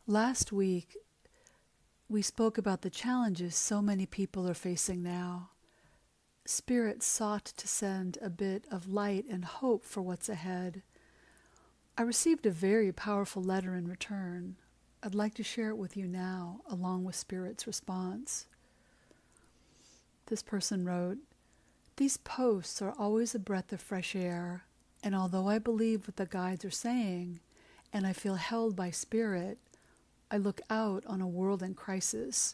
Last week, we spoke about the challenges so many people are facing now. Spirit sought to send a bit of light and hope for what's ahead. I received a very powerful letter in return. I'd like to share it with you now, along with Spirit's response. This person wrote, "These posts are always a breath of fresh air, and although I believe what the guides are saying, and I feel held by Spirit, I look out on a world in crisis.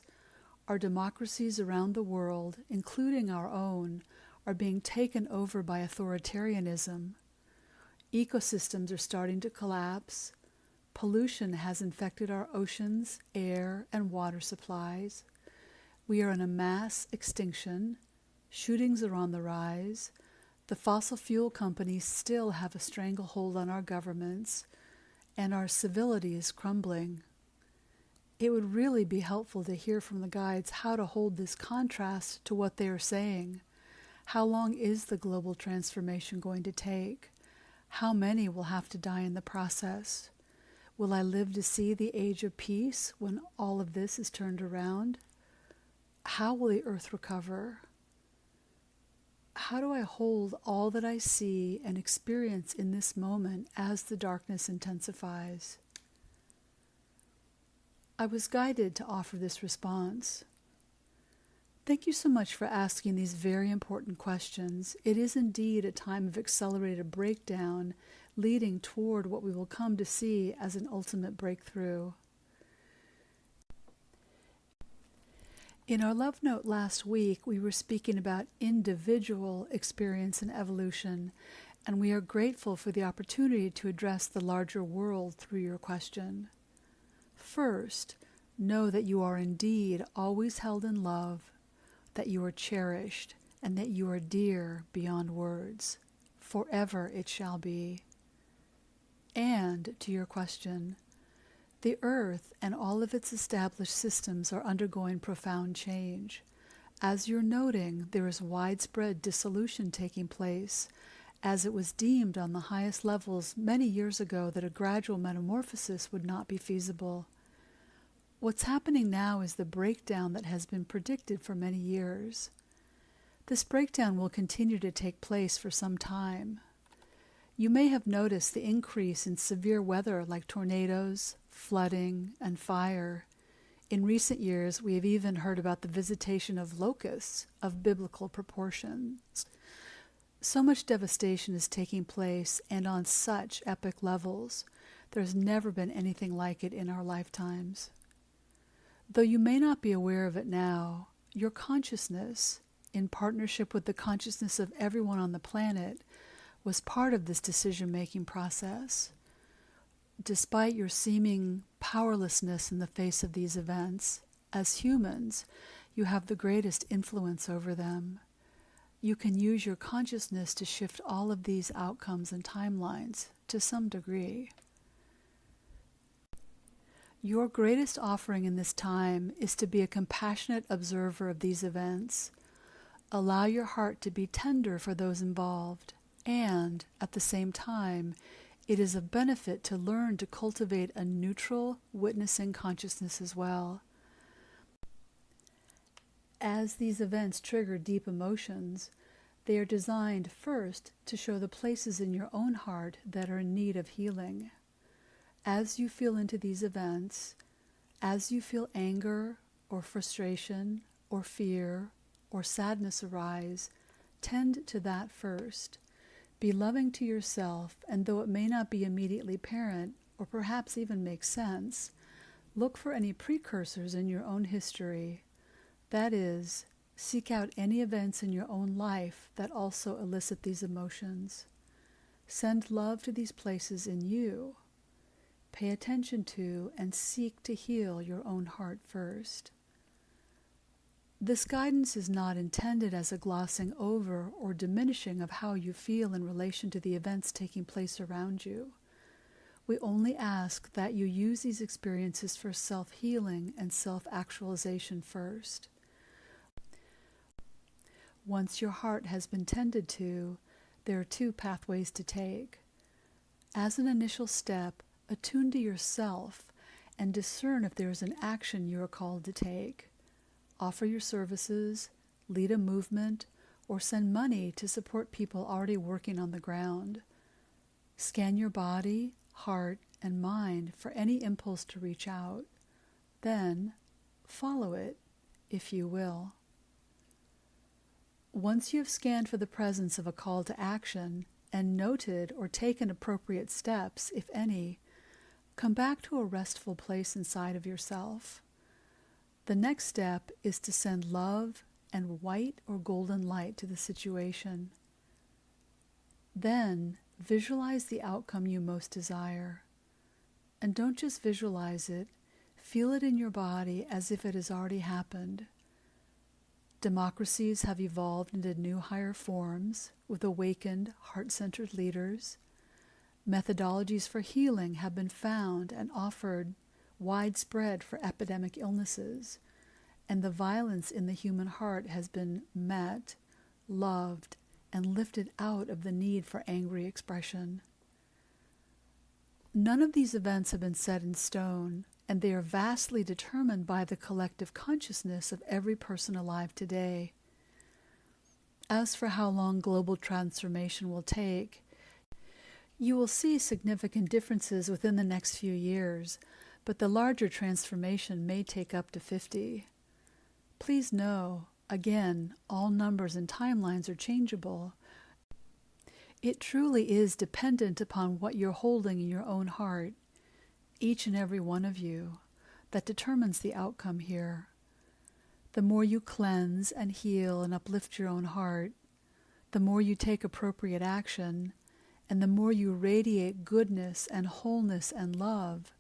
Our democracies around the world, including our own, are being taken over by authoritarianism. Ecosystems are starting to collapse. Pollution has infected our oceans, air, and water supplies. We are in a mass extinction. Shootings are on the rise. The fossil fuel companies still have a stranglehold on our governments, and our civility is crumbling. It would really be helpful to hear from the guides how to hold this contrast to what they are saying. How long is the global transformation going to take? How many will have to die in the process? Will I live to see the age of peace when all of this is turned around? How will the earth recover? How do I hold all that I see and experience in this moment as the darkness intensifies?" I was guided to offer this response. Thank you so much for asking these very important questions. It is indeed a time of accelerated breakdown, leading toward what we will come to see as an ultimate breakthrough. In our love note last week, we were speaking about individual experience and evolution, and we are grateful for the opportunity to address the larger world through your question. First, know that you are indeed always held in love, that you are cherished, and that you are dear beyond words. Forever it shall be. And, to your question, the earth and all of its established systems are undergoing profound change. As you're noting, there is widespread dissolution taking place, as it was deemed on the highest levels many years ago that a gradual metamorphosis would not be feasible. What's happening now is the breakdown that has been predicted for many years. This breakdown will continue to take place for some time. You may have noticed the increase in severe weather like tornadoes, flooding, and fire. In recent years, we have even heard about the visitation of locusts of biblical proportions. So much devastation is taking place, and on such epic levels. There's never been anything like it in our lifetimes. Though you may not be aware of it now, your consciousness, in partnership with the consciousness of everyone on the planet, was part of this decision-making process. Despite your seeming powerlessness in the face of these events, as humans, you have the greatest influence over them. You can use your consciousness to shift all of these outcomes and timelines to some degree. Your greatest offering in this time is to be a compassionate observer of these events. Allow your heart to be tender for those involved, and, at the same time, it is of benefit to learn to cultivate a neutral, witnessing consciousness as well. As these events trigger deep emotions, they are designed first to show the places in your own heart that are in need of healing. As you feel into these events, as you feel anger or frustration or fear or sadness arise, tend to that first. Be loving to yourself, and though it may not be immediately apparent or perhaps even make sense, look for any precursors in your own history. That is, seek out any events in your own life that also elicit these emotions. Send love to these places in you. Pay attention to and seek to heal your own heart first. This guidance is not intended as a glossing over or diminishing of how you feel in relation to the events taking place around you. We only ask that you use these experiences for self-healing and self-actualization first. Once your heart has been tended to, there are two pathways to take. As an initial step, attune to yourself and discern if there is an action you are called to take. Offer your services, lead a movement, or send money to support people already working on the ground. Scan your body, heart, and mind for any impulse to reach out. Then, follow it, if you will. Once you have scanned for the presence of a call to action and noted or taken appropriate steps, if any, come back to a restful place inside of yourself. The next step is to send love and white or golden light to the situation. Then, visualize the outcome you most desire. And don't just visualize it, feel it in your body as if it has already happened. Democracies have evolved into new higher forms with awakened, heart-centered leaders. Methodologies for healing have been found and offered widespread for epidemic illnesses, and the violence in the human heart has been met, loved, and lifted out of the need for angry expression. None of these events have been set in stone, and they are vastly determined by the collective consciousness of every person alive today. As for how long global transformation will take, you will see significant differences within the next few years, but the larger transformation may take up to 50. Please know, again, all numbers and timelines are changeable. It truly is dependent upon what you're holding in your own heart, each and every one of you, that determines the outcome here. The more you cleanse and heal and uplift your own heart, the more you take appropriate action, and the more you radiate goodness and wholeness and love,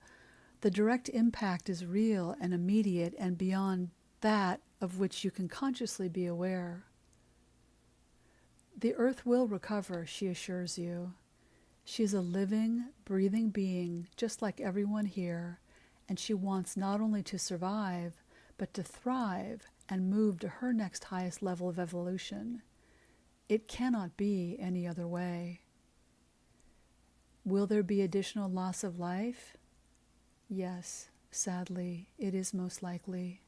the direct impact is real and immediate and beyond that of which you can consciously be aware. The earth will recover, she assures you. She is a living, breathing being, just like everyone here, and she wants not only to survive, but to thrive and move to her next highest level of evolution. It cannot be any other way. Will there be additional loss of life? Yes, sadly, it is most likely.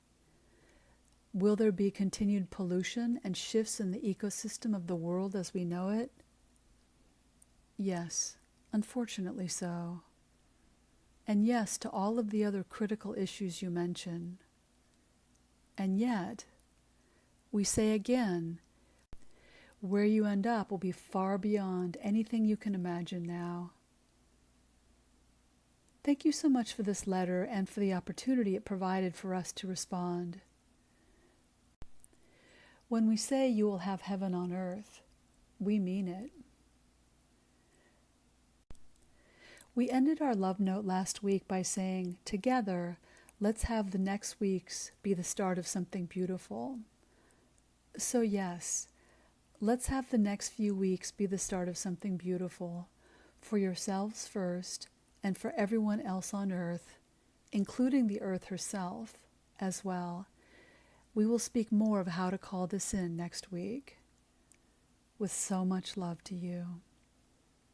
Will there be continued pollution and shifts in the ecosystem of the world as we know it? Yes, unfortunately so. And yes to all of the other critical issues you mention. And yet, we say again, where you end up will be far beyond anything you can imagine now. Thank you so much for this letter and for the opportunity it provided for us to respond. When we say you will have heaven on earth, we mean it. We ended our love note last week by saying, together, let's have the next weeks be the start of something beautiful. So yes, let's have the next few weeks be the start of something beautiful, for yourselves first, and for everyone else on earth, including the earth herself as well. We will speak more of how to call this in next week. With so much love to you.